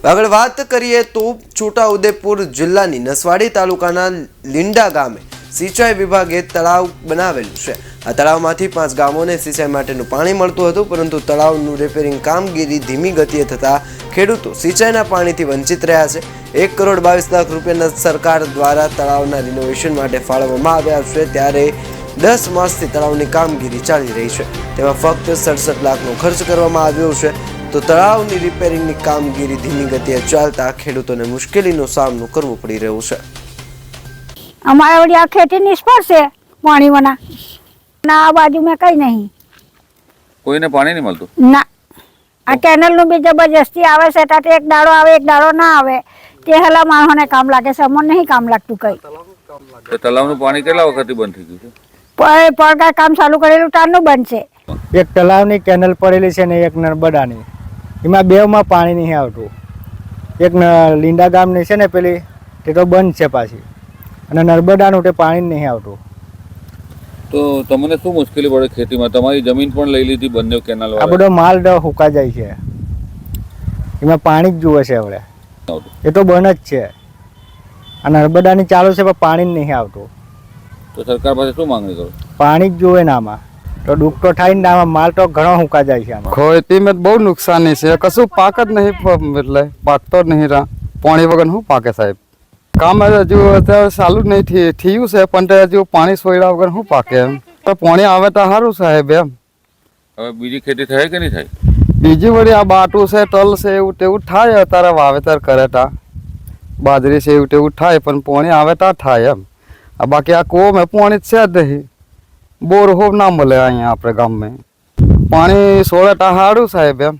આગળ વાત કરીએ તો છોટાઉદેપુર જિલ્લાની નસવાડી તાલુકાના લીંડા ગામે સિંચાઈ વિભાગે તળાવ બનાવેલું છે। આ તળાવમાંથી 5 ગામોને સિંચાઈ માટેનું પાણી મળતું હતું, પરંતુ તળાવનું રિપેરિંગ કામગીરી ધીમી ગતિએ થતા ખેડૂતો સિંચાઈના પાણીથી વંચિત રહ્યા છે। 1 કરોડ 22 લાખ રૂપિયાના સરકાર દ્વારા તળાવના રિનોવેશન માટે ફાળવવામાં આવ્યા છે, ત્યારે 10 માસથી તળાવની કામગીરી ચાલી રહી છે। તેમાં ફક્ત 67 લાખનો ખર્ચ કરવામાં આવ્યો છે। તો તળાવની રિપેરિંગની કામગીરી ધીમી ગતિએ ચાલતા ખેડૂતોને મુશ્કેલીનો સામનો કરવો પડી રહ્યો છે। हमारे वही आ खेती निष्फળ છે પાણી વના ના આ બાજુ में કઈ નહીં, કોઈને પાણી નહીં મળતું ના। આ કેનલ નું બી જબરજસ્તી આવે છે, તાતે એક દાડો આવે એક દાડો ના આવે, તે હેલા માણસોને કામ લાગે છે, અમને નહીં કામ લાગતું કઈ। તો તળાવનું પાણી કેટલા વખતથી બંધ થઈ ગયું છે? પણ કામ ચાલુ કરેલું તારનું બંધ છે। એક તળાવની કેનલ પડેલી છે ને એક નર્મદાની, એમાં બેમાં પાણી નહીં આવતું। એક લીંડા ગામની છે ને પેલી તે તો બંધ છે પાછી, અને નર્મદાનું તે પાણી નહીં આવતું। તો તમને શું મુશ્કેલી પડે ખેતીમાં? તમારી જમીન પણ લઈ લીધી બંને કેનાલ આ બધો માલ હુકા જાય છે, એમાં પાણી જ જુએ છે હવે, એ તો બંધ જ છે। આ નર્મદાની ચાલુ છે પણ પાણી નહીં આવતું। તો સરકાર પાસે શું માંગણી કરો? પાણી જ જુએ ને આમાં, તો દુઃખ તો થાય ને આમાં માલ તો ઘણો હુકા જાય છે। આમાં ખેતીમાં બહુ નુકસાની છે, કશું પાક જ નહીં, એટલે પાકતો જ નહીં, પાણી વગર શું પાકે સાહેબ? કામ હજુ અત્યારે ચાલુ જ નહીં થયું છે, પણ હજુ પાણી સોયડા વગર શું પાકે એમ? તો પાણી આવે તો સારું સાહેબ એમ। હવે બીજી ખેતી થાય કે નહીં થાય? બીજી વળી આ બાટું છે, તલ છે, એવું તેવું થાય, અત્યારે વાવેતર કરે તા બાજરી છે, એવું તેવું થાય, પણ પાણી આવે તા થાય એમ। આ બાકી આ કૂવામાં પાણી છે જ નહીં, બોર હોબ ના મળે અહીંયા આપણે ગામમાં। પાણી સોળે તા સારું સાહેબ એમ।